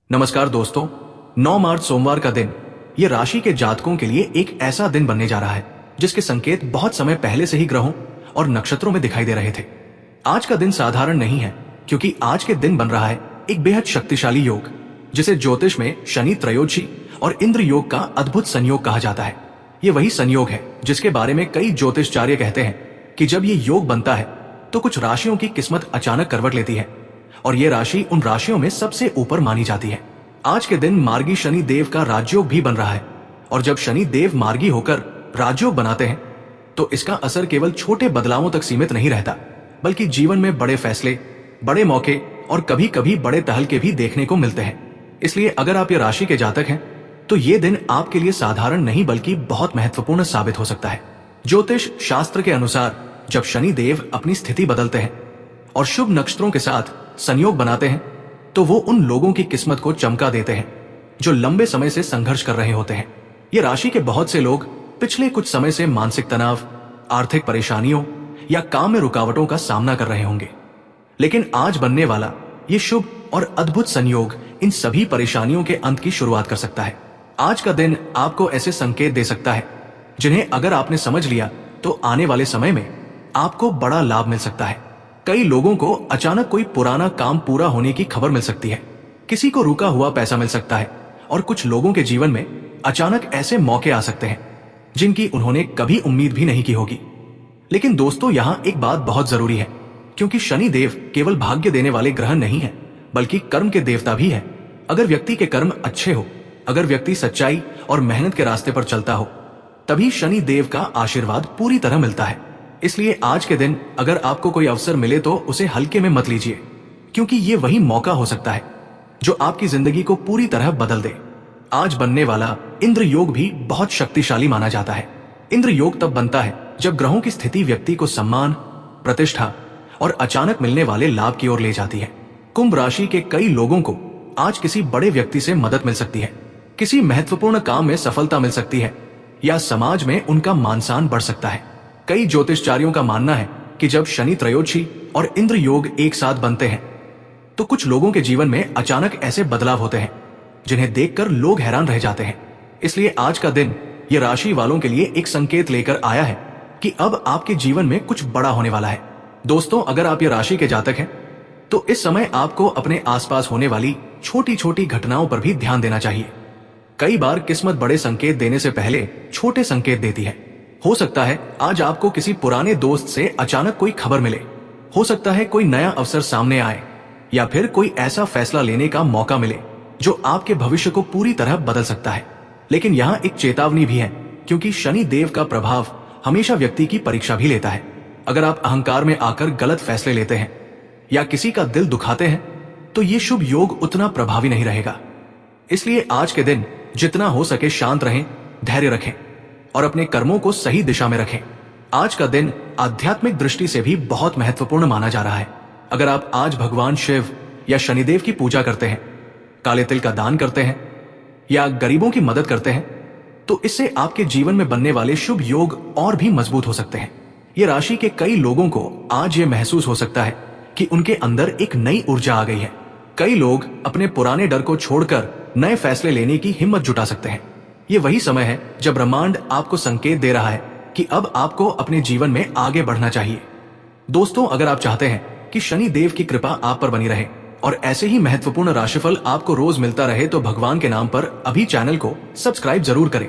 नमस्कार दोस्तों, 9 मार्च सोमवार का दिन ये राशि के जातकों के लिए एक ऐसा दिन बनने जा रहा है जिसके संकेत बहुत समय पहले से ही ग्रहों और नक्षत्रों में दिखाई दे रहे थे। आज का दिन साधारण नहीं है क्योंकि आज के दिन बन रहा है एक बेहद शक्तिशाली योग जिसे ज्योतिष में शनि त्रयोदशी और इंद्र योग का अद्भुत संयोग कहा जाता है। ये वही संयोग है जिसके बारे में कई ज्योतिषाचार्य कहते हैं कि जब ये योग बनता है तो कुछ राशियों की किस्मत अचानक करवट लेती है और ये राशि उन राशियों में सबसे ऊपर मानी जाती है। आज के दिन मार्गी शनि देव का राजयोग भी बन रहा है और जब शनि देव मार्गी होकर राजयोग बनाते हैं तो इसका असर केवल छोटे बदलावों तक सीमित नहीं रहता बल्कि जीवन में बड़े फैसले, बड़े मौके और कभी कभी बड़े तहलके भी देखने को मिलते हैं। इसलिए अगर आप ये राशि के जातक हैं तो ये दिन आपके लिए साधारण नहीं बल्कि बहुत महत्वपूर्ण साबित हो सकता है। ज्योतिष शास्त्र के अनुसार जब शनि देव अपनी स्थिति बदलते हैं और शुभ नक्षत्रों के साथ संयोग बनाते हैं तो वो उन लोगों की किस्मत को चमका देते हैं जो लंबे समय से संघर्ष कर रहे होते हैं। ये राशि के बहुत से लोग पिछले कुछ समय से मानसिक तनाव, आर्थिक परेशानियों या काम में रुकावटों का सामना कर रहे होंगे, लेकिन आज बनने वाला ये शुभ और अद्भुत संयोग इन सभी परेशानियों के अंत की शुरुआत कर सकता है। आज का दिन आपको ऐसे संकेत दे सकता है जिन्हें अगर आपने समझ लिया तो आने वाले समय में आपको बड़ा लाभ मिल सकता है। कई लोगों को अचानक कोई पुराना काम पूरा होने की खबर मिल सकती है, किसी को रुका हुआ पैसा मिल सकता है और कुछ लोगों के जीवन में अचानक ऐसे मौके आ सकते हैं जिनकी उन्होंने कभी उम्मीद भी नहीं की होगी। लेकिन दोस्तों, यहाँ एक बात बहुत जरूरी है क्योंकि शनि देव केवल भाग्य देने वाले ग्रह नहीं है बल्कि कर्म के देवता भी है। अगर व्यक्ति के कर्म अच्छे हो, अगर व्यक्ति सच्चाई और मेहनत के रास्ते पर चलता हो, तभी शनि देव का आशीर्वाद पूरी तरह मिलता है। इसलिए आज के दिन अगर आपको कोई अवसर मिले तो उसे हल्के में मत लीजिए क्योंकि ये वही मौका हो सकता है जो आपकी जिंदगी को पूरी तरह बदल दे। आज बनने वाला इंद्र योग भी बहुत शक्तिशाली माना जाता है। इंद्र योग तब बनता है जब ग्रहों की स्थिति व्यक्ति को सम्मान, प्रतिष्ठा और अचानक मिलने वाले लाभ की ओर ले जाती है। कुंभ राशि के कई लोगों को आज किसी बड़े व्यक्ति से मदद मिल सकती है, किसी महत्वपूर्ण काम में सफलता मिल सकती है या समाज में उनका मान सम्मान बढ़ सकता है। कई ज्योतिषचार्यों का मानना है कि जब शनि त्रयोदशी और इंद्र योग एक साथ बनते हैं तो कुछ लोगों के जीवन में अचानक ऐसे बदलाव होते हैं जिन्हें देखकर लोग हैरान रह जाते हैं। इसलिए आज का दिन ये राशि वालों के लिए एक संकेत लेकर आया है कि अब आपके जीवन में कुछ बड़ा होने वाला है। दोस्तों, अगर आप ये राशि के जातक हैं तो इस समय आपको अपने आसपास होने वाली छोटी छोटी घटनाओं पर भी ध्यान देना चाहिए। कई बार किस्मत बड़े संकेत देने से पहले छोटे संकेत देती है। हो सकता है आज आपको किसी पुराने दोस्त से अचानक कोई खबर मिले, हो सकता है कोई नया अवसर सामने आए या फिर कोई ऐसा फैसला लेने का मौका मिले जो आपके भविष्य को पूरी तरह बदल सकता है। लेकिन यहाँ एक चेतावनी भी है क्योंकि शनि देव का प्रभाव हमेशा व्यक्ति की परीक्षा भी लेता है। अगर आप अहंकार में आकर गलत फैसले लेते हैं या किसी का दिल दुखाते हैं तो ये शुभ योग उतना प्रभावी नहीं रहेगा। इसलिए आज के दिन जितना हो सके शांत रहें, धैर्य रखें और अपने कर्मों को सही दिशा में रखें। आज का दिन आध्यात्मिक दृष्टि से भी बहुत महत्वपूर्ण माना जा रहा है। अगर आप आज भगवान शिव या शनिदेव की पूजा करते हैं, काले तिल का दान करते हैं या गरीबों की मदद करते हैं तो इससे आपके जीवन में बनने वाले शुभ योग और भी मजबूत हो सकते हैं। ये राशि के कई लोगों को आज ये महसूस हो सकता है कि उनके अंदर एक नई ऊर्जा आ गई है। कई लोग अपने पुराने डर को छोड़कर नए फैसले लेने की हिम्मत जुटा सकते हैं। ये वही समय है जब ब्रह्मांड आपको संकेत दे रहा है कि अब आपको अपने जीवन में आगे बढ़ना चाहिए। दोस्तों, अगर आप चाहते हैं कि शनि देव की कृपा आप पर बनी रहे और ऐसे ही महत्वपूर्ण राशिफल आपको रोज मिलता रहे तो भगवान के नाम पर अभी चैनल को सब्सक्राइब जरूर करें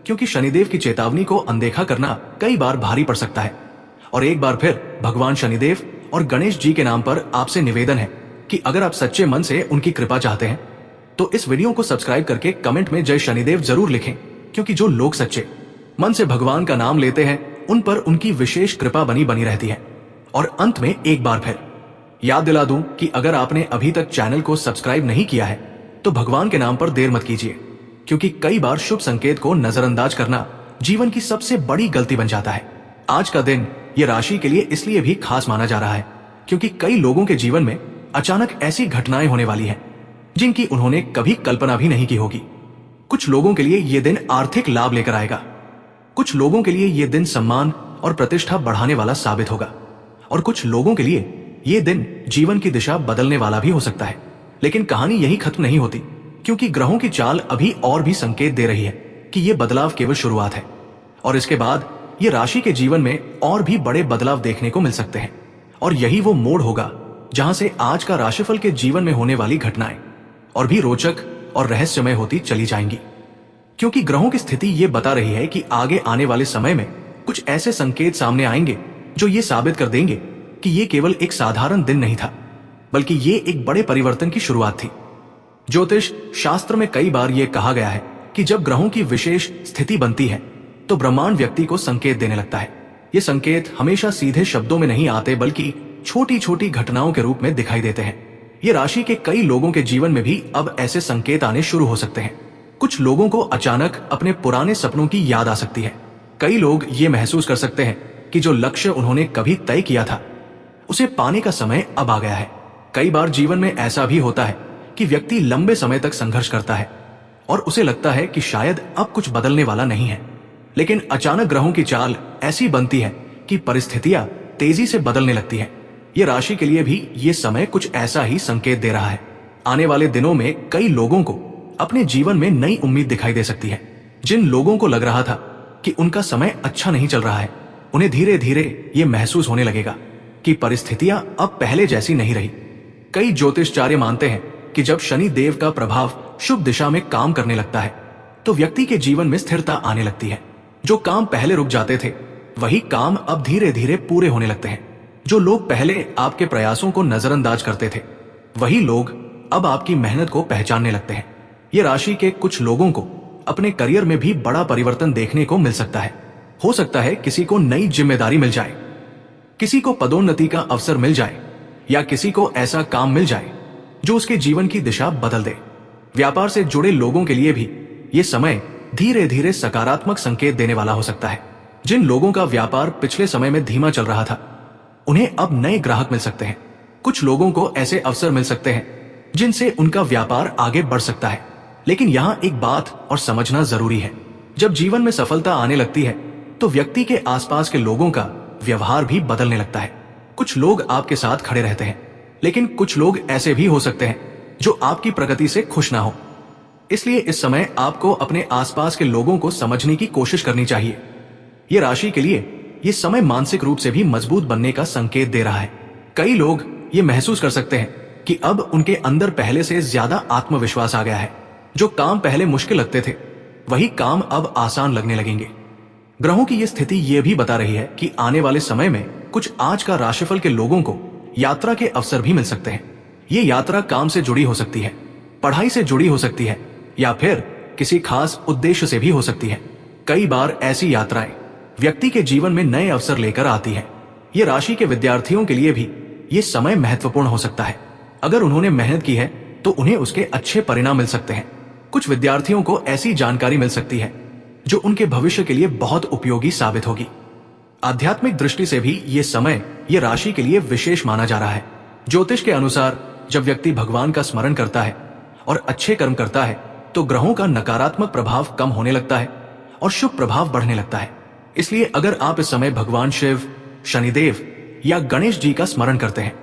क्योंकि शनिदेव की चेतावनी को अनदेखा करना कई बार भारी पड़ सकता है। और एक बार फिर भगवान शनिदेव और गणेश जी के नाम पर आपसे निवेदन है कि अगर आप सच्चे मन से उनकी कृपा चाहते हैं तो इस वीडियो को सब्सक्राइब करके कमेंट में जय शनिदेव जरूर लिखें क्योंकि जो लोग सच्चे मन से भगवान का नाम लेते हैं उन पर उनकी विशेष कृपा बनी रहती है। और अंत में एक बार फिर याद दिला दूं कि अगर आपने अभी तक चैनल को सब्सक्राइब नहीं किया है तो भगवान के नाम पर देर मत कीजिए क्योंकि कई बार शुभ संकेत को नजरअंदाज करना जीवन की सबसे बड़ी गलती बन जाता है। आज का दिन ये राशि के लिए इसलिए भी खास माना जा रहा है क्योंकि कई लोगों के जीवन में अचानक ऐसी घटनाएं होने वाली है जिनकी उन्होंने कभी कल्पना भी नहीं की होगी। कुछ लोगों के लिए ये दिन आर्थिक लाभ लेकर आएगा, कुछ लोगों के लिए ये दिन सम्मान और प्रतिष्ठा बढ़ाने वाला साबित होगा और कुछ लोगों के लिए ये दिन जीवन की दिशा बदलने वाला भी हो सकता है। लेकिन कहानी यही खत्म नहीं होती, क्योंकि ग्रहों की चाल अभी और भी संकेत दे रही है कि यह बदलाव केवल शुरुआत है और इसके बाद ये राशि के जीवन में और भी बड़े बदलाव देखने को मिल सकते हैं। और यही वो मोड़ होगा जहां से आज का राशिफल के जीवन में होने वाली घटनाएं और भी रोचक और रहस्यमय होती चली जाएंगी, क्योंकि ग्रहों की स्थिति ये बता रही है कि आगे आने वाले समय में कुछ ऐसे संकेत सामने आएंगे जो ये साबित कर देंगे कि ये केवल एक साधारण दिन नहीं था, बल्कि ये एक बड़े परिवर्तन की शुरुआत थी। ज्योतिष शास्त्र में कई बार यह कहा गया है कि जब ग्रहों की विशेष स्थिति बनती है तो ब्रह्मांड व्यक्ति को संकेत देने लगता है। ये संकेत हमेशा सीधे शब्दों में नहीं आते, बल्कि छोटी छोटी घटनाओं के रूप में दिखाई देते हैं। ये राशि के कई लोगों के जीवन में भी अब ऐसे संकेत आने शुरू हो सकते हैं। कुछ लोगों को अचानक अपने पुराने सपनों की याद आ सकती है। कई लोग ये महसूस कर सकते हैं कि जो लक्ष्य उन्होंने कभी तय किया था उसे पाने का समय अब आ गया है। कई बार जीवन में ऐसा भी होता है कि व्यक्ति लंबे समय तक संघर्ष करता है और उसे लगता है कि शायद अब कुछ बदलने वाला नहीं है, लेकिन अचानक ग्रहों की चाल ऐसी बनती है कि परिस्थितियां तेजी से बदलने लगती हैं। ये राशि के लिए भी ये समय कुछ ऐसा ही संकेत दे रहा है। आने वाले दिनों में कई लोगों को अपने जीवन में नई उम्मीद दिखाई दे सकती है। जिन लोगों को लग रहा था कि उनका समय अच्छा नहीं चल रहा है, उन्हें धीरे धीरे ये महसूस होने लगेगा कि परिस्थितियां अब पहले जैसी नहीं रही। कई ज्योतिषाचार्य मानते हैं कि जब शनि देव का प्रभाव शुभ दिशा में काम करने लगता है तो व्यक्ति के जीवन में स्थिरता आने लगती है। जो काम पहले रुक जाते थे वही काम अब धीरे धीरे पूरे होने लगते हैं। जो लोग पहले आपके प्रयासों को नजरअंदाज करते थे वही लोग अब आपकी मेहनत को पहचानने लगते हैं। ये राशि के कुछ लोगों को अपने करियर में भी बड़ा परिवर्तन देखने को मिल सकता है। हो सकता है किसी को नई जिम्मेदारी मिल जाए, किसी को पदोन्नति का अवसर मिल जाए या किसी को ऐसा काम मिल जाए जो उसके जीवन की दिशा बदल दे। व्यापार से जुड़े लोगों के लिए भी ये समय धीरे धीरे सकारात्मक संकेत देने वाला हो सकता है। जिन लोगों का व्यापार पिछले समय में धीमा चल रहा था उन्हें अब नए ग्राहक मिल सकते हैं। कुछ लोगों को ऐसे अवसर मिल सकते हैं जिनसे उनका व्यापार आगे बढ़ सकता है। लेकिन यहाँ एक बात और समझना जरूरी है, जब जीवन में सफलता आने लगती है तो व्यक्ति के आसपास के लोगों का व्यवहार भी बदलने लगता है। कुछ लोग आपके साथ खड़े रहते हैं, लेकिन कुछ लोग ऐसे भी हो सकते हैं जो आपकी प्रगति से खुश ना हो। इसलिए इस समय आपको अपने आसपास के लोगों को समझने की कोशिश करनी चाहिए। ये राशि के लिए ये समय मानसिक रूप से भी मजबूत बनने का संकेत दे रहा है। कई लोग ये महसूस कर सकते हैं कि अब उनके अंदर पहले से ज्यादा आत्मविश्वास आ गया है। जो काम पहले मुश्किल लगते थे वही काम अब आसान लगने लगेंगे। ग्रहों की ये स्थिति ये भी बता रही है कि आने वाले समय में कुछ आज का राशिफल के लोगों को यात्रा के अवसर भी मिल सकते हैं। ये यात्रा काम से जुड़ी हो सकती है, पढ़ाई से जुड़ी हो सकती है या फिर किसी खास उद्देश्य से भी हो सकती है। कई बार ऐसी यात्राएं व्यक्ति के जीवन में नए अवसर लेकर आती है। ये राशि के विद्यार्थियों के लिए भी ये समय महत्वपूर्ण हो सकता है। अगर उन्होंने मेहनत की है तो उन्हें उसके अच्छे परिणाम मिल सकते हैं। कुछ विद्यार्थियों को ऐसी जानकारी मिल सकती है जो उनके भविष्य के लिए बहुत उपयोगी साबित होगी। आध्यात्मिक दृष्टि से भी ये समय ये राशि के लिए विशेष माना जा रहा है। ज्योतिष के अनुसार जब व्यक्ति भगवान का स्मरण करता है और अच्छे कर्म करता है तो ग्रहों का नकारात्मक प्रभाव कम होने लगता है और शुभ प्रभाव बढ़ने लगता है। इसलिए अगर आप इस समय भगवान शिव, शनिदेव या गणेश जी का स्मरण करते हैं